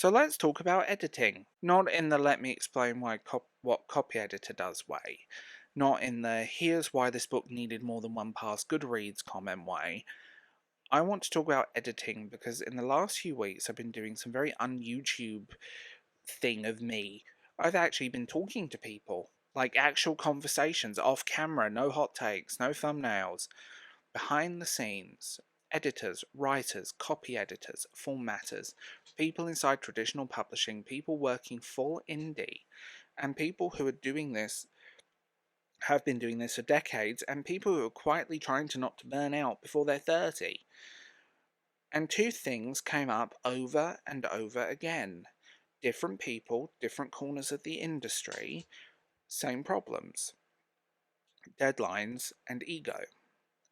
So let's talk about editing. Not in the let me explain what copy editor does way. Not in the here's why this book needed more than one pass Goodreads comment way. I want to talk about editing because in the last few weeks I've been doing some very un-YouTube thing of me. I've actually been talking to people. Like actual conversations off camera, no hot takes, no thumbnails, behind the scenes, editors, writers, copy editors, formatters, people inside traditional publishing, people working full indie, and people who are doing this have been doing this for decades, and people who are quietly trying to not to burn out before they're 30. And two things came up over and over again. Different people, different corners of the industry, same problems. Deadlines and ego.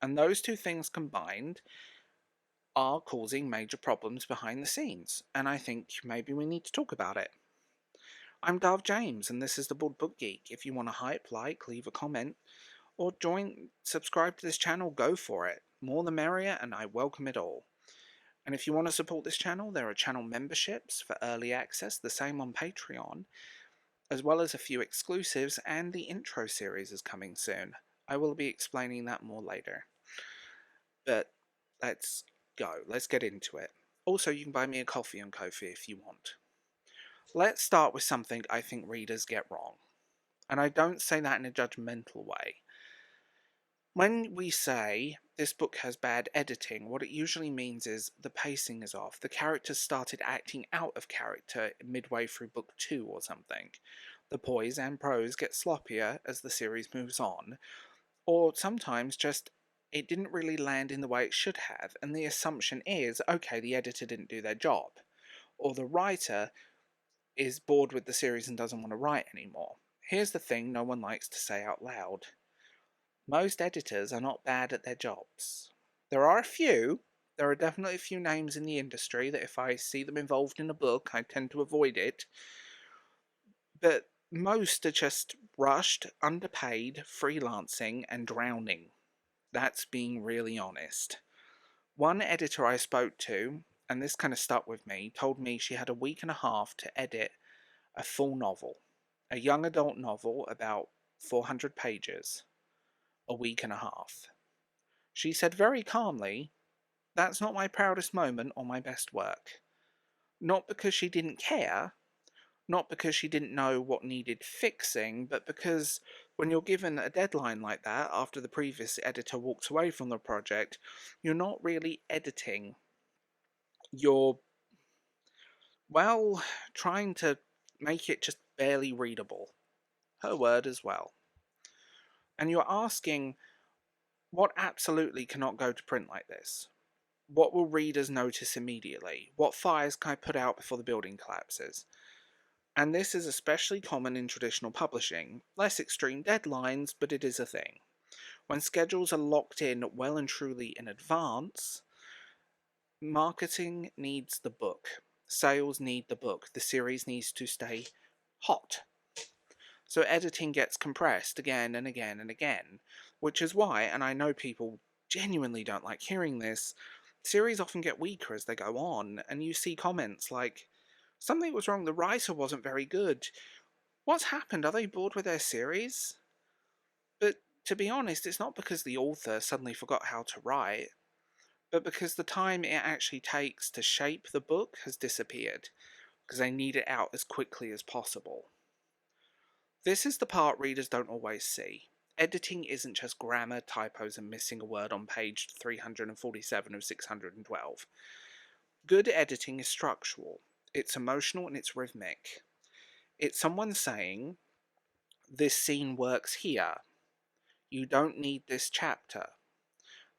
And those two things combined are causing major problems behind the scenes, and I think maybe we need to talk about it. I'm Dave James, and this is the Board Book Geek. If you want to hype, like, leave a comment, or subscribe to this channel, go for it. More the merrier, and I welcome it all. And if you want to support this channel, there are channel memberships for early access, the same on Patreon, as well as a few exclusives, and the intro series is coming soon. I will be explaining that more later. But let's go. Let's get into it. Also, you can buy me a coffee on Ko-fi if you want. Let's start with something I think readers get wrong. And I don't say that in a judgmental way. When we say this book has bad editing, what it usually means is the pacing is off. The characters started acting out of character midway through book 2 or something. The poise and prose get sloppier as the series moves on, or sometimes just it didn't really land in the way it should have, and the assumption is, okay, the editor didn't do their job, or the writer is bored with the series and doesn't want to write anymore. Here's the thing no one likes to say out loud. Most editors are not bad at their jobs. There are definitely a few names in the industry that if I see them involved in a book, I tend to avoid it, but most are just rushed, underpaid, freelancing, and drowning. That's being really honest. One editor I spoke to, and this kind of stuck with me, told me she had a week and a half to edit a full novel, a young adult novel about 400 pages, a week and a half. She said very calmly, "That's not my proudest moment or my best work." Not because she didn't care, not because she didn't know what needed fixing, but because when you're given a deadline like that after the previous editor walks away from the project, you're not really editing. You're, well, trying to make it just barely readable. Her word as well. And you're asking, what absolutely cannot go to print like this? What will readers notice immediately? What fires can I put out before the building collapses? And this is especially common in traditional publishing. Less extreme deadlines, but it is a thing. When schedules are locked in well and truly in advance, marketing needs the book. Sales need the book. The series needs to stay hot. So editing gets compressed again and again and again, which is why, and I know people genuinely don't like hearing this, series often get weaker as they go on, and you see comments like, "Something was wrong, the writer wasn't very good. What's happened? Are they bored with their series?" But to be honest, it's not because the author suddenly forgot how to write, but because the time it actually takes to shape the book has disappeared, because they need it out as quickly as possible. This is the part readers don't always see. Editing isn't just grammar, typos, and missing a word on page 347 of 612. Good editing is structural, it's emotional, and it's rhythmic. It's someone saying, "This scene works here. You don't need this chapter.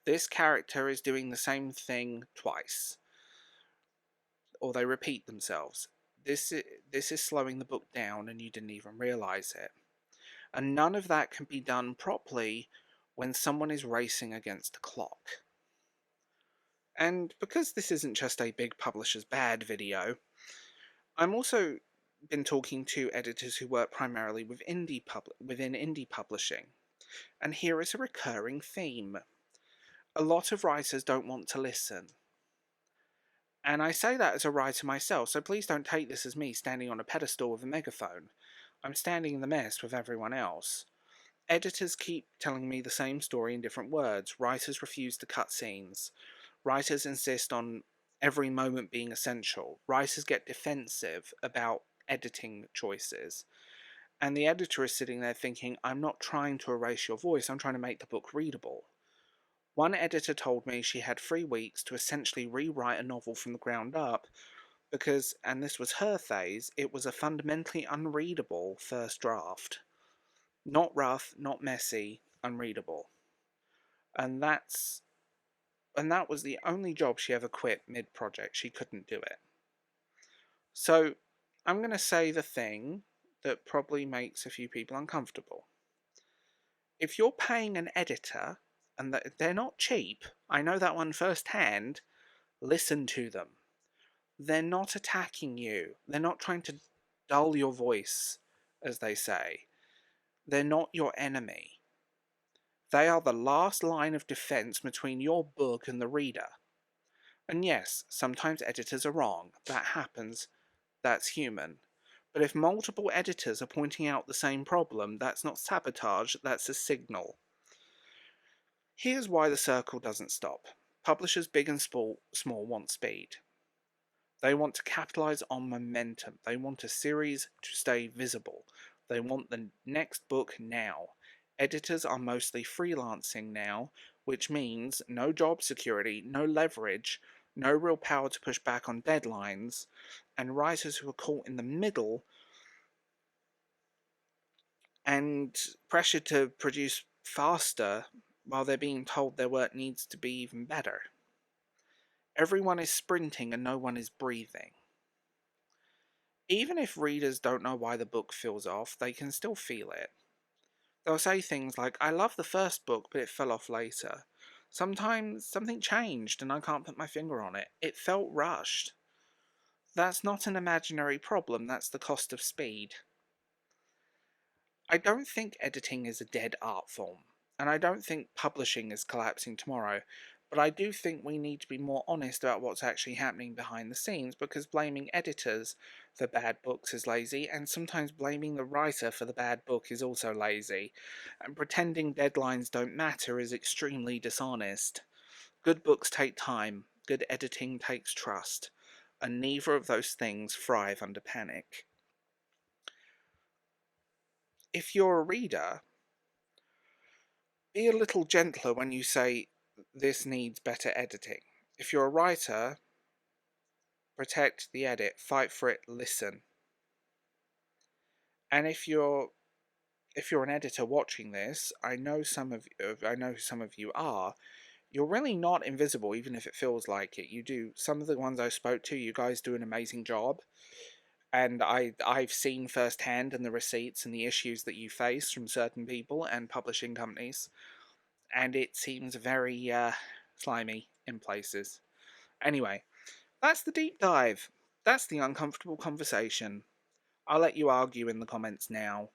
This character is doing the same thing twice." Or they repeat themselves. This is slowing the book down and you didn't even realise it. And none of that can be done properly when someone is racing against a clock. And because this isn't just a big publisher's bad video, I'm also been talking to editors who work primarily with within indie publishing. And here is a recurring theme. A lot of writers don't want to listen. And I say that as a writer myself, so please don't take this as me standing on a pedestal with a megaphone. I'm standing in the mess with everyone else. Editors keep telling me the same story in different words. Writers refuse to cut scenes. Writers insist on every moment being essential. Writers get defensive about editing choices. And the editor is sitting there thinking, I'm not trying to erase your voice, I'm trying to make the book readable. One editor told me she had 3 weeks to essentially rewrite a novel from the ground up because, and this was her phase, it was a fundamentally unreadable first draft. Not rough, not messy, unreadable. And that's and that was the only job she ever quit mid-project. She couldn't do it. So, I'm going to say the thing that probably makes a few people uncomfortable. If you're paying an editor, and they're not cheap, I know that one firsthand, listen to them. They're not attacking you. They're not trying to dull your voice, as they say. They're not your enemy. They are the last line of defense between your book and the reader. And yes, sometimes editors are wrong. That happens. That's human. But if multiple editors are pointing out the same problem, that's not sabotage, that's a signal. Here's why the circle doesn't stop. Publishers big and small want speed. They want to capitalize on momentum. They want a series to stay visible. They want the next book now. Editors are mostly freelancing now, which means no job security, no leverage, no real power to push back on deadlines, and writers who are caught in the middle and pressured to produce faster while they're being told their work needs to be even better. Everyone is sprinting and no one is breathing. Even if readers don't know why the book feels off, they can still feel it. They'll say things like, I love the first book, but it fell off later. Sometimes something changed and I can't put my finger on it. It felt rushed. That's not an imaginary problem, that's the cost of speed. I don't think editing is a dead art form, and I don't think publishing is collapsing tomorrow, but I do think we need to be more honest about what's actually happening behind the scenes, because blaming editors for bad books is lazy, and sometimes blaming the writer for the bad book is also lazy, and pretending deadlines don't matter is extremely dishonest. Good books take time, good editing takes trust, and neither of those things thrive under panic. If you're a reader, be a little gentler when you say this needs better editing. If you're a writer, protect the edit, fight for it, listen. And if you're an editor watching this, I know some of you are. You're really not invisible, even if it feels like it. You do. Some of the ones I spoke to, you guys do an amazing job, and I've seen firsthand in the receipts and the issues that you face from certain people and publishing companies, and it seems very slimy in places. Anyway, that's the deep dive. That's the uncomfortable conversation. I'll let you argue in the comments now.